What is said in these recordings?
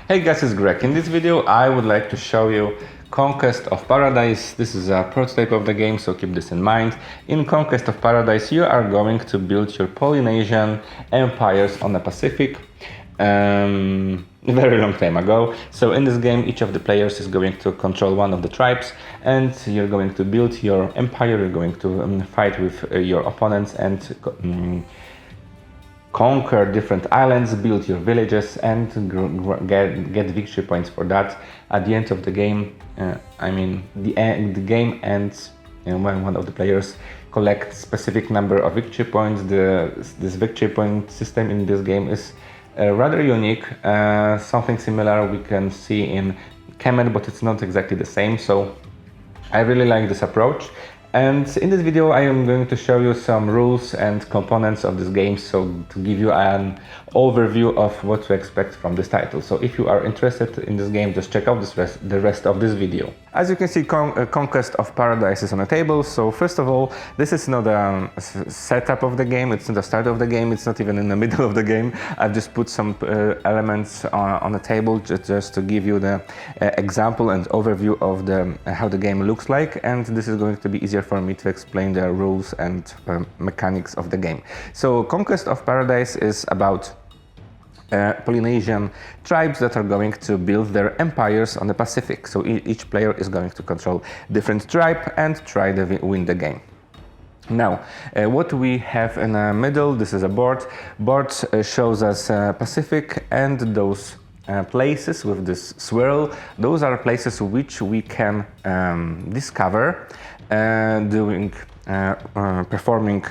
Hey guys, it's Greg. In this video I would like to show you Conquest of Paradise. This is a prototype of the game, so keep this in mind. In Conquest of Paradise you are going to build your Polynesian empires on the Pacific a very long time ago. So in this game each of the players is going to control one of the tribes and you're going to build your empire. You're going to fight with your opponents and conquer different islands, build your villages and get victory points for that. At the end of the game, the game ends when one of the players collects specific number of victory points. This victory point system in this game is rather unique. Something similar we can see in Kemet, but it's not exactly the same, so I really like this approach. And in this video I am going to show you some rules and components of this game, so to give you an overview of what to expect from this title. So if you are interested in this game, just check out the rest of this video. As you can see, Conquest of Paradise is on the table. So first of all, this is not a setup of the game, it's not the start of the game, it's not even in the middle of the game. I've just put some elements on the table just to give you the example and overview of how the game looks like, and this is going to be easier for me to explain the rules and mechanics of the game. So Conquest of Paradise is about Polynesian tribes that are going to build their empires on the Pacific. So each player is going to control different tribe and try to win the game. Now, what we have in the middle, this is a board. Board shows us Pacific, and those places with this swirl, those are places which we can discover performing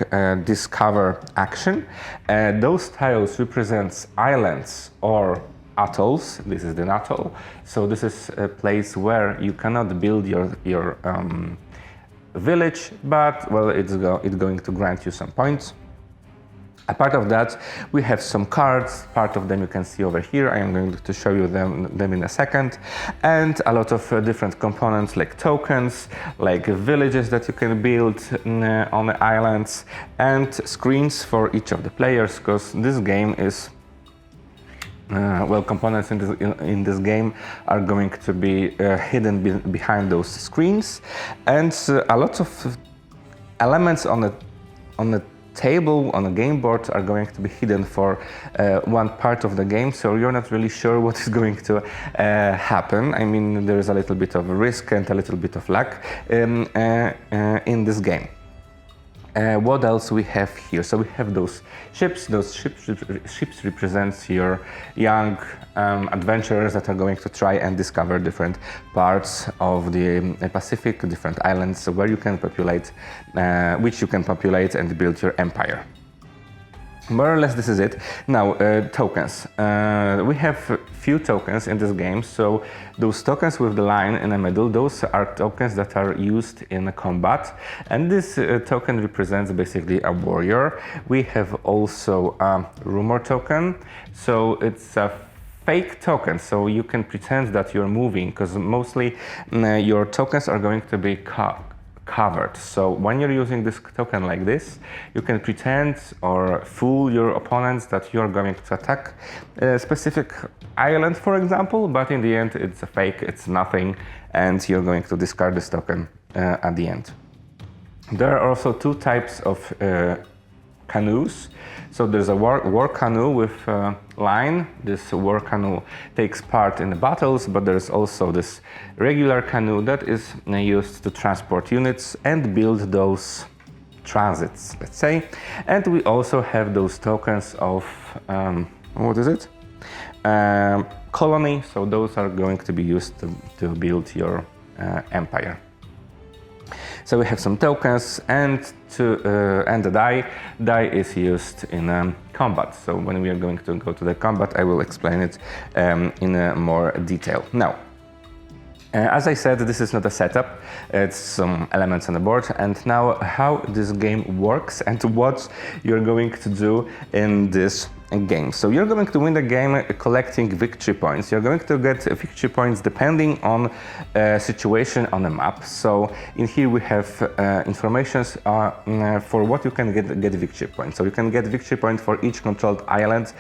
discover action. Those tiles represents islands or atolls. This is the atoll. So this is a place where you cannot build your village, but well, it's going to grant you some points. Apart of that, we have some cards. Part of them you can see over here. I am going to show you them in a second. And a lot of different components like tokens, like villages that you can build on the islands, and screens for each of the players, because this game is components in this game are going to be hidden behind those screens, and a lot of elements on the table, on the game board, are going to be hidden for one part of the game, so you're not really sure what is going to happen. I mean, there is a little bit of risk and a little bit of luck in this game. What else we have here? So we have those ships. Those ships represents your young adventurers that are going to try and discover different parts of the Pacific, different islands where you can populate, which you can populate and build your empire. More or less this is it. Now, tokens. We have few tokens in this game, so those tokens with the line in the middle, those are tokens that are used in combat, and this token represents basically a warrior. We have also a rumor token, so it's a fake token, so you can pretend that you're moving, because mostly your tokens are going to be covered. So when you're using this token like this, you can pretend or fool your opponents that you're going to attack a specific island, for example, but in the end it's a fake, it's nothing, and you're going to discard this token at the end. There are also two types of canoes. So there's a war canoe with line. This war canoe takes part in the battles, but there's also this regular canoe that is used to transport units and build those transits, let's say. And we also have those tokens of what is it? Colony. So those are going to be used to build your empire. So we have some tokens, and the die. Die is used in combat. So when we are going to go to the combat, I will explain it in more detail. Now, as I said, this is not a setup, it's some elements on the board, and now how this game works and what you're going to do in this game. So you're going to win the game collecting victory points. You're going to get victory points depending on situation on the map. So in here we have informations for what you can get victory points. So you can get victory points for each controlled island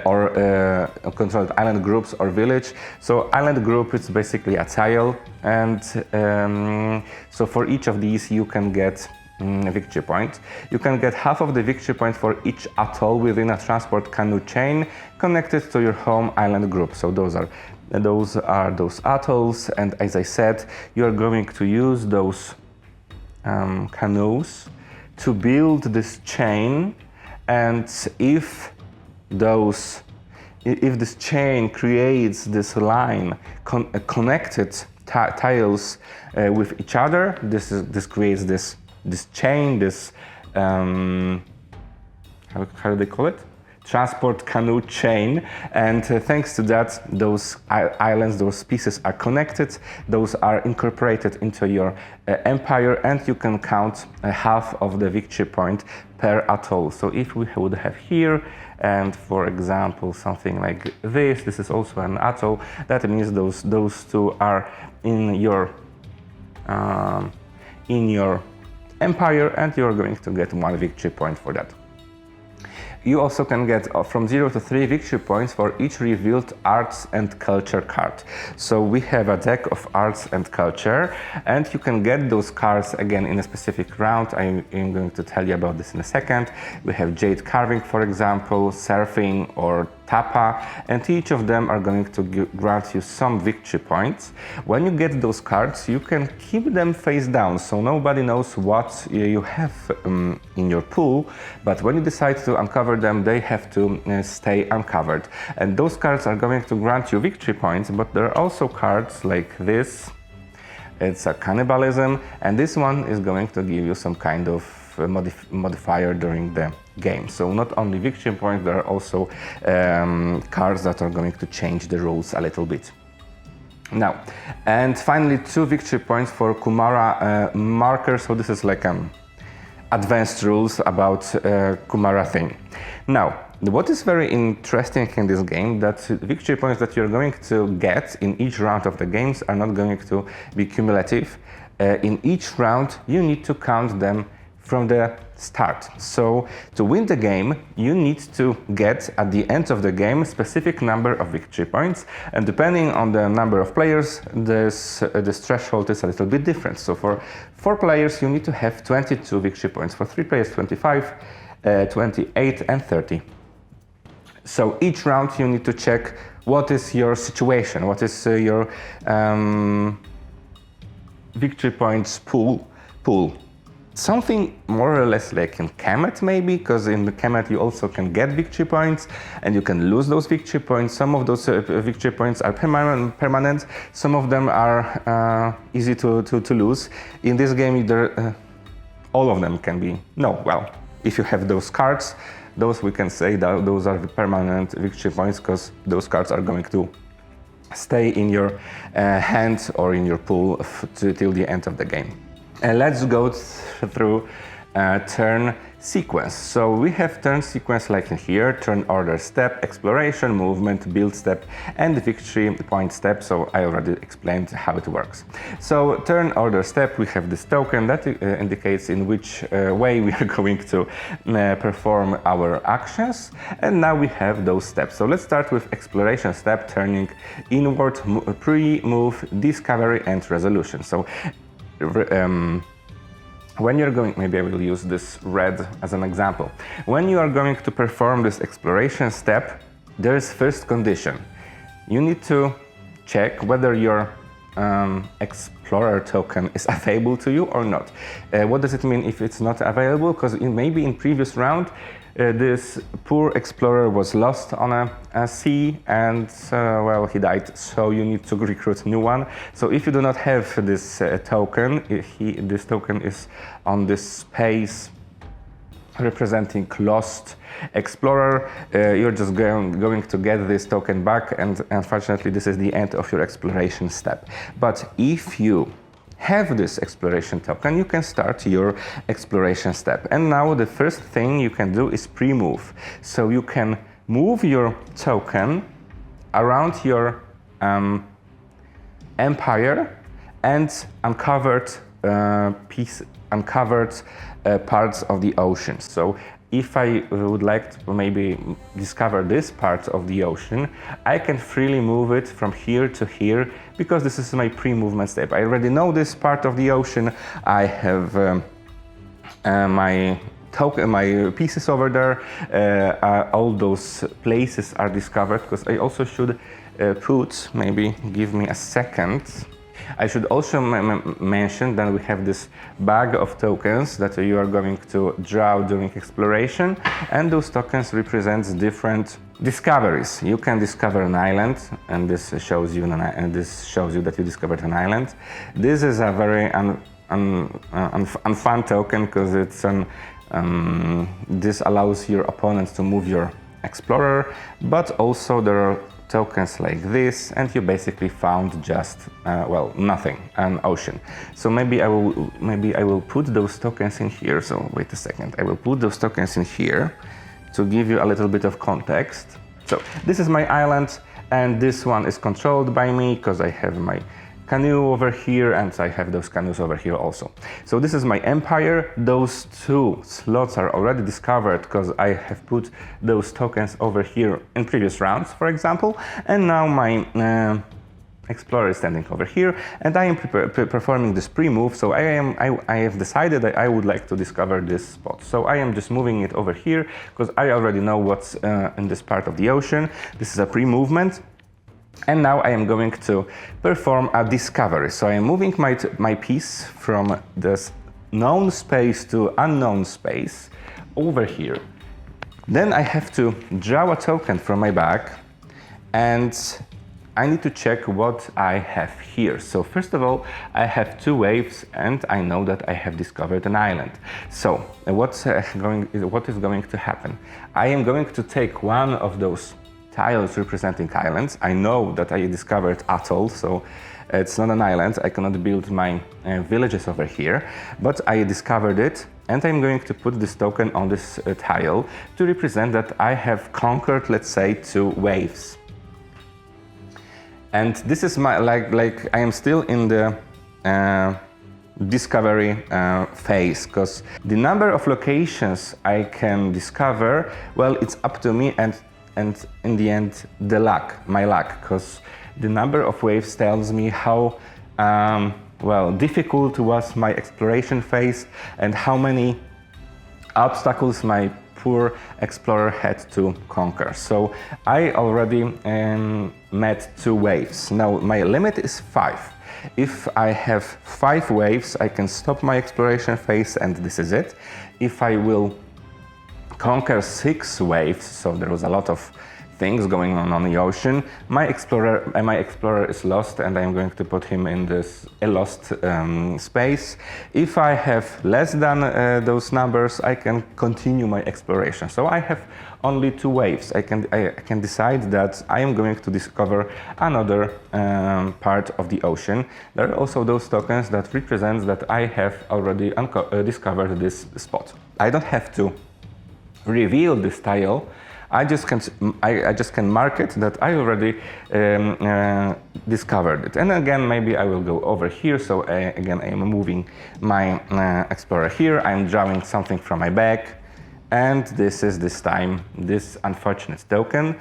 or controlled island groups or village. So island group is basically a tile, and so for each of these you can get victory point. You can get half of the victory point for each atoll within a transport canoe chain connected to your home island group. So those are those atolls, and as I said, you are going to use those canoes to build this chain, and if this chain creates this line connected tiles with each other, this creates this chain, this how do they call it? Transport canoe chain, and thanks to that, those islands, those pieces are connected, those are incorporated into your empire, and you can count half of the victory point per atoll. So if we would have here, and for example something like this is also an atoll, that means those two are in your empire, and you're going to get 1 victory point for that. You also can get from 0 to 3 victory points for each revealed arts and culture card. So we have a deck of arts and culture, and you can get those cards again in a specific round. I am going to tell you about this in a second. We have jade carving, for example, surfing or tapa, and each of them are going to grant you some victory points. When you get those cards, you can keep them face down, so nobody knows what you have in your pool, but when you decide to uncover them, they have to stay uncovered. And those cards are going to grant you victory points, but there are also cards like this. It's a cannibalism, and this one is going to give you some kind of modifier during the game. So not only victory points, there are also cards that are going to change the rules a little bit. Now, and finally 2 victory points for Kumara marker. So this is like advanced rules about Kumara thing. Now, what is very interesting in this game, that victory points that you're going to get in each round of the games are not going to be cumulative. In each round, you need to count them from the start. So to win the game, you need to get at the end of the game a specific number of victory points, and depending on the number of players, this threshold is a little bit different. So for 4 players, you need to have 22 victory points. For 3 players, 25, 28 and 30. So each round you need to check what is your situation, what is your victory points pool. Something more or less like in Kemet maybe, because in the Kemet you also can get victory points and you can lose those victory points. Some of those victory points are permanent, some of them are easy to lose. In this game all of them can be, if you have those cards, those we can say that those are the permanent victory points, because those cards are going to stay in your hand or in your pool till the end of the game. Let's go through turn sequence. So we have turn sequence like in here: turn order step, exploration, movement, build step, and victory point step. So I already explained how it works. So turn order step, we have this token that indicates in which way we are going to perform our actions. And now we have those steps. So let's start with exploration step, turning inward, pre-move, discovery, and resolution. So when you're going, maybe I will use this red as an example. When you are going to perform this exploration step, there is first condition. You need to check whether your explorer token is available to you or not. What does it mean if it's not available? Because maybe in previous round this poor explorer was lost on a sea and he died, so you need to recruit a new one. So if you do not have this token, this token is on this space representing lost explorer, you're just going to get this token back, and unfortunately this is the end of your exploration step. But if you have this exploration token, you can start your exploration step. And now the first thing you can do is pre-move. So you can move your token around your empire and uncovered parts of the ocean. So if I would like to maybe discover this part of the ocean, I can freely move it from here to here because this is my pre-movement step. I already know this part of the ocean. I have my pieces over there. All those places are discovered because I also should give me a second. I should also mention that we have this bag of tokens that you are going to draw during exploration, and those tokens represent different discoveries. You can discover an island, and this shows you that you discovered an island. This is a very unfun token because it's this allows your opponents to move your explorer, but also there are tokens like this, and you basically found just nothing, an ocean. So maybe I will put those tokens in here. So wait a second, I will put those tokens in here to give you a little bit of context. So this is my island, and this one is controlled by me because I have my canoe over here, and I have those canoes over here also. So this is my empire. Those two slots are already discovered because I have put those tokens over here in previous rounds, for example. And now my explorer is standing over here, and I am performing this pre-move. So I have decided that I would like to discover this spot. So I am just moving it over here because I already know what's in this part of the ocean. This is a pre-movement. And now I am going to perform a discovery. So I am moving my piece from this known space to unknown space over here. Then I have to draw a token from my bag, and I need to check what I have here. So first of all, I have two waves, and I know that I have discovered an island. So what is going to happen? I am going to take one of those tiles representing islands. I know that I discovered atoll, so it's not an island. I cannot build my villages over here, but I discovered it, and I'm going to put this token on this tile to represent that I have conquered, let's say, two waves. And this is my like I am still in the discovery phase, because the number of locations I can discover, well, it's up to me, and in the end, my luck, because the number of waves tells me how difficult was my exploration phase and how many obstacles my poor explorer had to conquer. So I already met two waves. Now my limit is 5. If I have 5 waves, I can stop my exploration phase, and this is it. If I will conquer 6 waves, so there was a lot of things going on the ocean, my explorer is lost, and I am going to put him in this lost space. If I have less than those numbers, I can continue my exploration. So I have only 2 waves. I can decide that I am going to discover another part of the ocean. There are also those tokens that represent that I have already discovered this spot. I don't have to reveal this tile. I just can mark it that I already discovered it. And again, maybe I will go over here. So again, I am moving my explorer here. I'm drawing something from my bag, and this is this time this unfortunate token.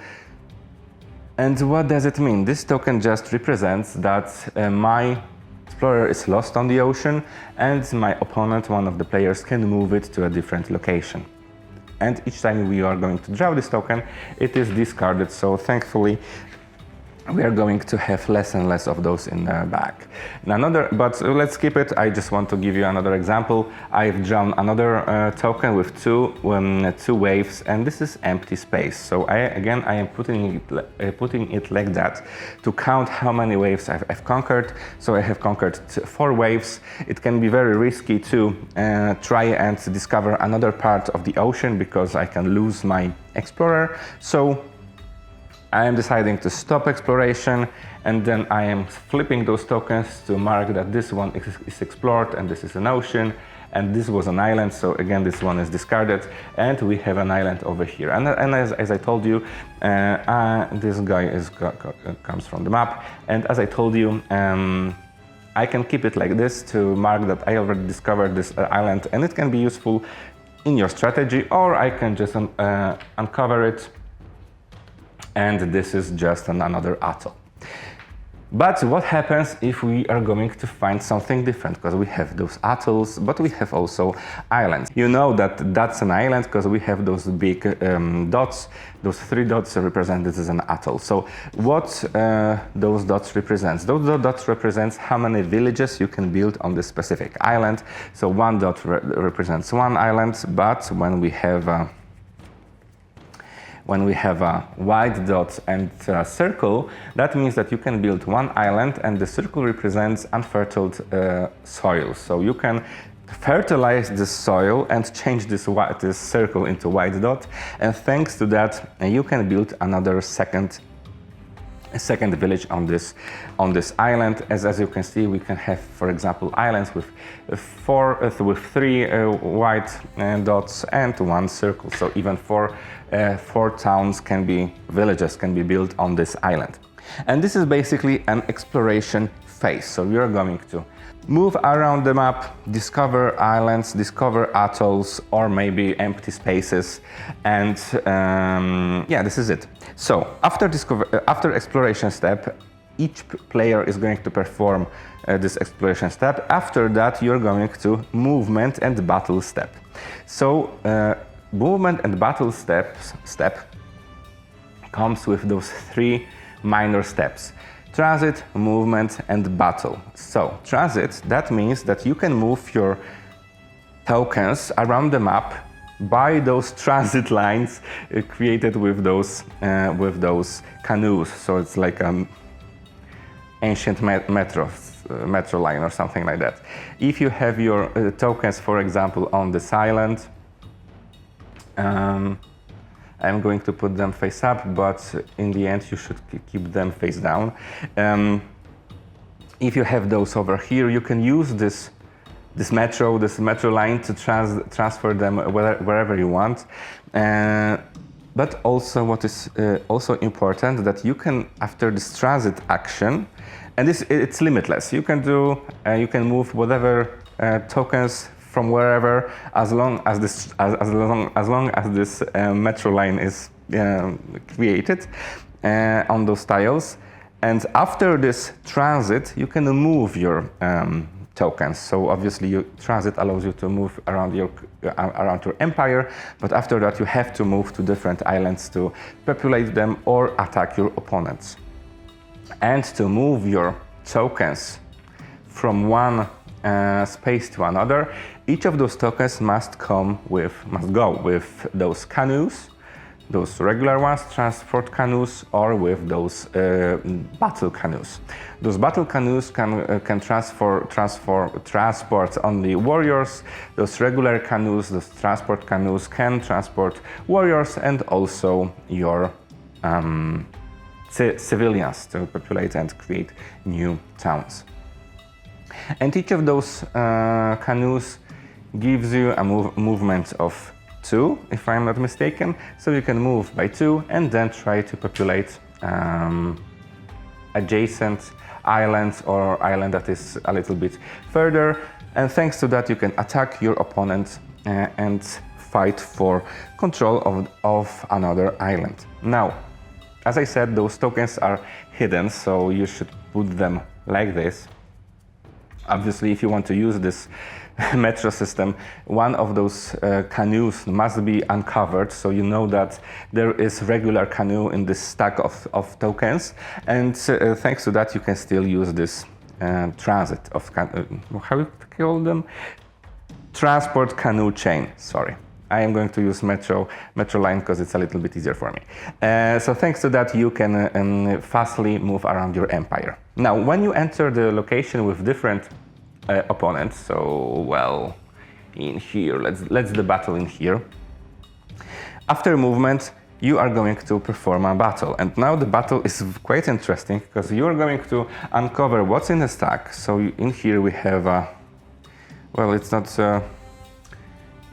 And what does it mean? This token just represents that my explorer is lost on the ocean, and my opponent, one of the players, can move it to a different location. And each time we are going to draw this token, it is discarded. So thankfully, we are going to have less and less of those in the bag. But let's skip it. I just want to give you another example. I've drawn another token with two waves, and this is empty space. So I am putting it like that to count how many waves I've conquered. So I have conquered 4 waves. It can be very risky to try and discover another part of the ocean because I can lose my explorer. So I am deciding to stop exploration, and then I am flipping those tokens to mark that this one is explored and this is an ocean, and this was an island, so again this one is discarded, and we have an island over here. And as I told you, this guy comes from the map, and as I told you, I can keep it like this to mark that I already discovered this island, and it can be useful in your strategy, or I can just uncover it, and this is just another atoll. But what happens if we are going to find something different? Because we have those atolls, but we have also islands. You know that that's an island because we have those big dots. Those 3 dots represent this as an atoll. So what those dots represent? Those dots represent how many villages you can build on this specific island. So 1 dot represents 1 island, but when we have a white dot and a circle, that means that you can build 1 island, and the circle represents unfertile soil. So you can fertilize this soil and change this circle into white dot, and thanks to that you can build another second village on this island. As you can see, we can have, for example, islands with 3 white dots and 1 circle. So even 4 towns villages can be built on this island. And this is basically an exploration phase. So we are going to move around the map, discover islands, discover atolls, or maybe empty spaces, and yeah, this is it. So after exploration step, each player is going to perform this exploration step. After that, you're going to movement and battle step. So movement and battle step comes with those 3 minor steps: transit, movement, and battle. So transit, that means that you can move your tokens around the map by those transit lines created with those canoes. So it's like an ancient metro line or something like that. If you have your tokens, for example, on this island, I'm going to put them face up, but in the end you should keep them face down. If you have those over here, you can use this metro line to transfer them wherever you want. But also what is also important, that you can, after this transit action, and it's limitless. You can move whatever tokens from wherever, as long as this metro line is created on those tiles. And after this transit, you can move your tokens. So obviously, your transit allows you to move around your empire, but after that, you have to move to different islands to populate them or attack your opponents. And to move your tokens from one space to another, each of those tokens must go with those canoes, those regular ones, transport canoes, or with those battle canoes. Those battle canoes can transport only warriors. Those regular canoes, those transport canoes, can transport warriors and also your civilians to populate and create new towns. And each of those canoes gives you a movement of 2, if I'm not mistaken. So you can move by 2 and then try to populate adjacent islands or island that is a little bit further. And thanks to that, you can attack your opponent and fight for control of another island. Now, as I said, those tokens are hidden, so you should put them like this. Obviously, if you want to use this metro system, one of those canoes must be uncovered, so you know that there is regular canoe in this stack of tokens, and thanks to that you can still use this transit of how you call them? Transport canoe chain, sorry. I am going to use metro line because it's a little bit easier for me. So thanks to that, you can fastly move around your empire. Now, when you enter the location with different opponents, so well, in here, let's the battle in here. After movement, you are going to perform a battle, and now the battle is quite interesting because you are going to uncover what's in the stack. So in here we have well, it's not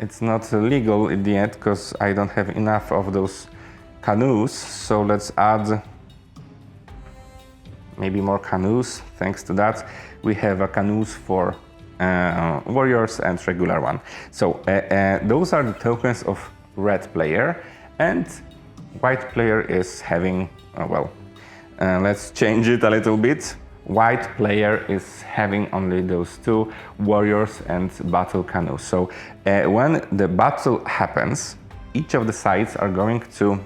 it's not legal in the end because I don't have enough of those canoes. So let's add maybe more canoes. Thanks to that, we have a canoes for warriors and regular one. So those are the tokens of red player, and white player is having, let's change it a little bit. White player is having only those two warriors and battle canoes. So when the battle happens, each of the sides are going to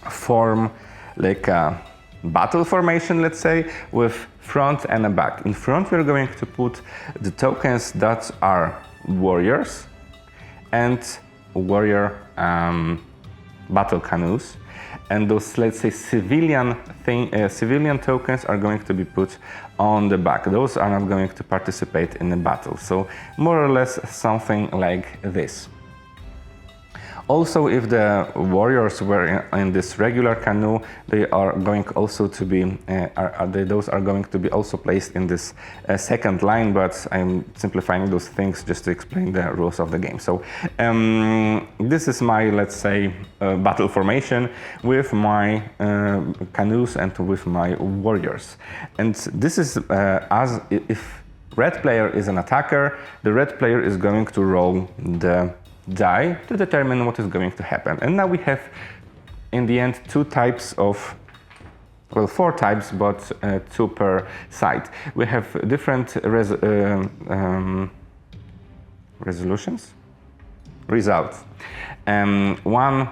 form like a battle formation, let's say, with front and a back. In front, we're going to put the tokens that are warriors and warrior battle canoes, and those, let's say, civilian tokens are going to be put on the back. Those are not going to participate in the battle. So more or less something like this. Also, if the warriors were in this regular canoe, they are going also to be, those are going to be also placed in this second line, but I'm simplifying those things just to explain the rules of the game. So this is my, let's say, battle formation with my canoes and with my warriors. And this is as if red player is an attacker, the red player is going to roll the die to determine what is going to happen. And now we have, in the end, two types of, well, four types, but two per side. We have different results. One,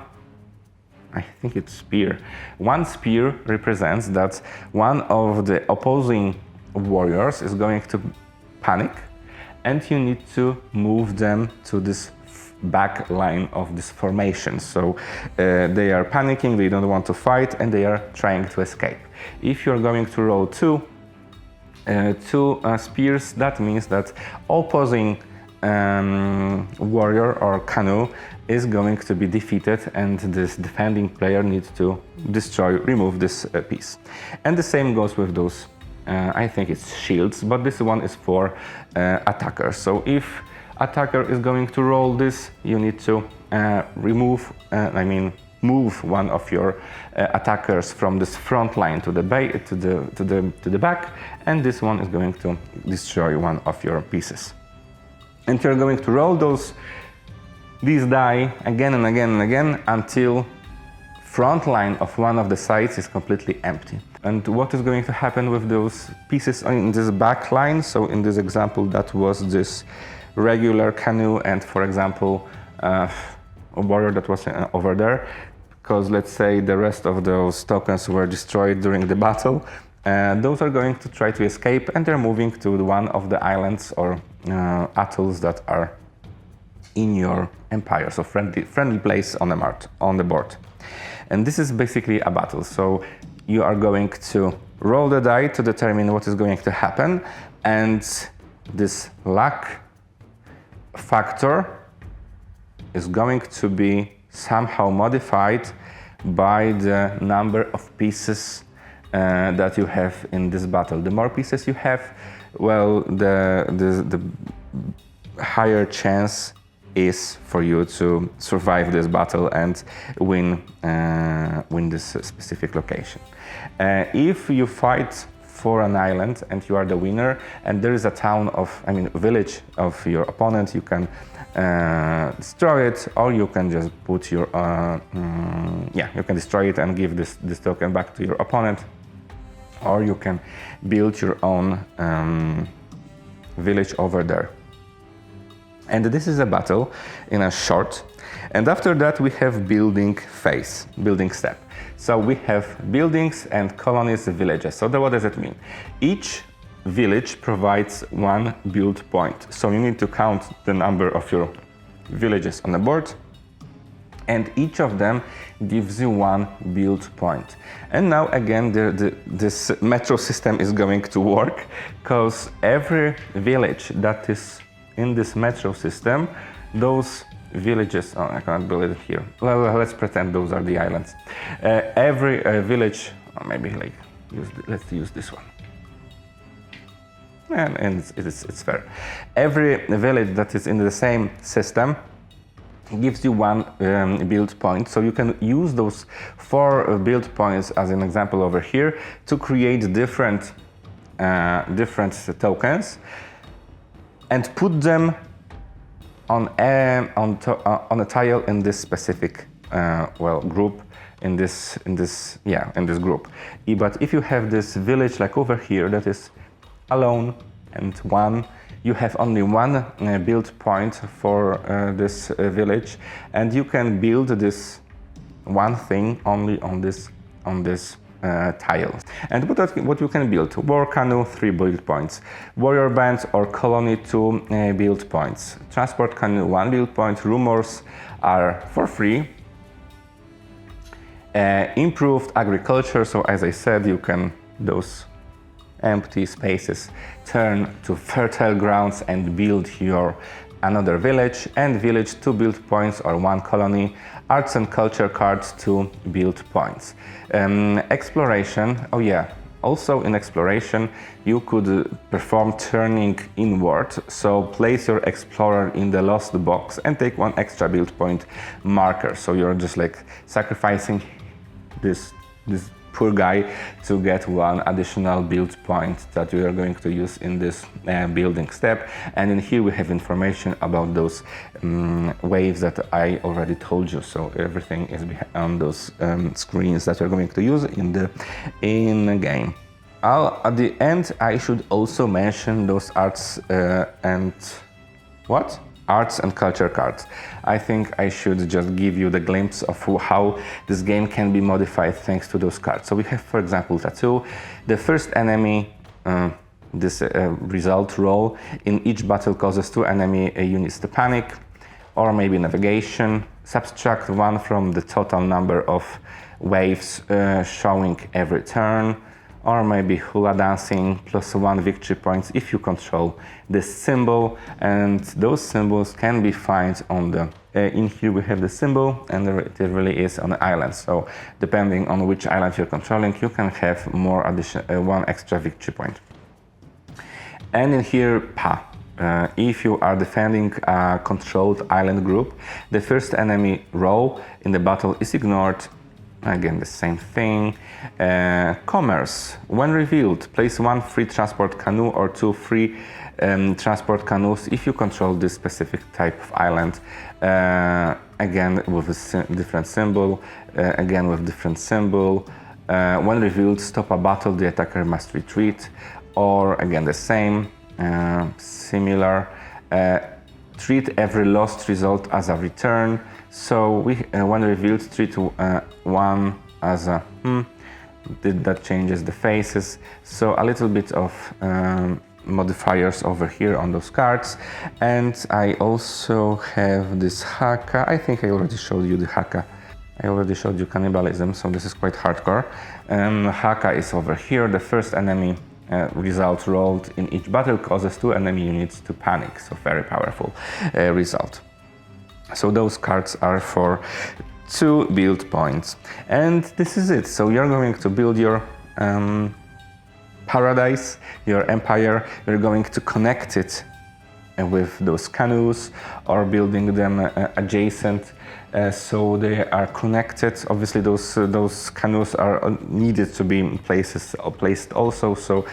I think it's spear. One spear represents that one of the opposing warriors is going to panic, and you need to move them to this back line of this formation. So they are panicking, they don't want to fight, and they are trying to escape. If you're going to roll two spears, that means that opposing warrior or canoe is going to be defeated, and this defending player needs to remove this piece. And the same goes with those, I think it's shields, but this one is for attackers. So if attacker is going to roll this, you need to move one of your attackers from this front line to the back, and this one is going to destroy one of your pieces. And you're going to roll these die again and again and again until front line of one of the sides is completely empty. And what is going to happen with those pieces in this back line? So in this example, that was this regular canoe and, for example, a warrior that was over there, because let's say the rest of those tokens were destroyed during the battle. Those are going to try to escape, and they're moving to one of the islands or atolls that are in your empire, so friendly place on the board. And this is basically a battle. So you are going to roll the die to determine what is going to happen, and this luck factor is going to be somehow modified by the number of pieces that you have in this battle. The more pieces you have, well, the higher chance is for you to survive this battle and win this specific location. If you fight for an island and you are the winner, and there is a village of your opponent, you can destroy it, or you can just put your you can destroy it and give this token back to your opponent, or you can build your own village over there. And this is a battle in a short. And after that we have building step. So we have buildings and colonies, villages. So what does it mean? Each village provides one build point. So you need to count the number of your villages on the board, and each of them gives you one build point. And now again, this metro system is going to work, because every village that is in this metro system, those villages, I cannot build it here. Well, let's pretend those are the islands. Every village, maybe let's use this one. And it's fair. Every village that is in the same system gives you 1 build point. So you can use those 4 build points as an example over here to create different tokens and put them on a tile in this specific group, in this group. But if you have this village like over here that is alone and 1, you have only 1 build point for this village, and you can build this one thing only on this tile. And what you can build: war canoe, 3 build points; warrior band or colony, 2 build points; transport canoe, 1 build point; rumors are for free; improved agriculture, so as I said, you can those empty spaces turn to fertile grounds and build your another village; and village, 2 build points or 1 colony; arts and culture cards, 2 build points. Exploration, oh yeah, also in exploration you could perform turning inward, so place your explorer in the lost box and take 1 extra build point marker, so you're just like sacrificing this poor guy to get 1 additional build point that we are going to use in this building step. And in here we have information about those waves that I already told you, so everything is on those screens that we're going to use in the game. At the end I should also mention those arts and culture cards. I think I should just give you the glimpse of how this game can be modified thanks to those cards. So we have, for example, tattoo. The first enemy, this result roll in each battle causes 2 enemy units to panic, or maybe navigation. Subtract 1 from the total number of waves showing every turn. Or maybe hula dancing, plus 1 victory points if you control this symbol, and those symbols can be found on the in here we have the symbol, and it really is on the island, so depending on which island you're controlling you can have more addition 1 extra victory point. And in here if you are defending a controlled island group, the first enemy row in the battle is ignored. Again, the same thing. Commerce. When revealed, place 1 free transport canoe or 2 free transport canoes if you control this specific type of island. Again, with a different symbol. Again, with different symbol. When revealed, stop a battle, the attacker must retreat. Or again, the same, similar. Treat every lost result as a return. So when revealed, treat 1 as a that changes the faces. So a little bit of modifiers over here on those cards. And I also have this haka. I think I already showed you the haka. I already showed you cannibalism, so this is quite hardcore. Haka is over here. The first enemy result rolled in each battle causes 2 enemy units to panic, so very powerful result. So those cards are for 2 build points. And this is it. So you're going to build your paradise, your empire. You're going to connect it with those canoes or building them adjacent. So they are connected. Obviously those canoes are needed to be placed also. So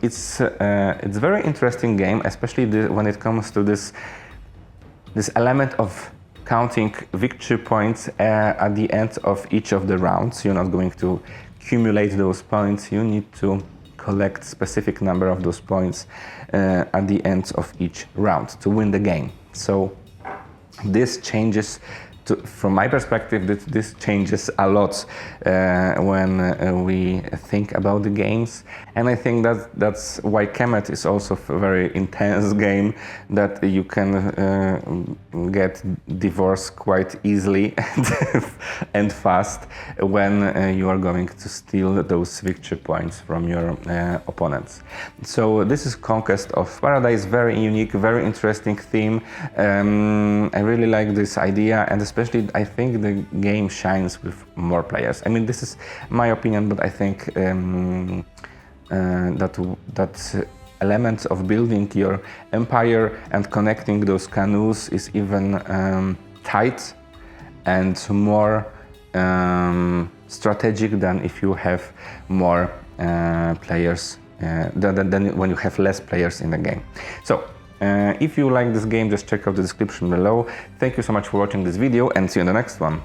it's very interesting game, especially when it comes to this element of counting victory points at the end of each of the rounds. You're not going to accumulate those points. You need to collect specific number of those points at the end of each round to win the game. So this changes, from my perspective, this changes a lot when we think about the games. And I think that's why Kemet is also a very intense game, that you can get divorced quite easily and fast when you are going to steal those victory points from your opponents. So this is Conquest of Paradise, very unique, very interesting theme. I really like this idea, and especially I think the game shines with more players. I mean, this is my opinion, but I think that elements of building your empire and connecting those canoes is even tight and more strategic than if you have more players, than when you have less players in the game. So, if you like this game, just check out the description below. Thank you so much for watching this video and see you in the next one.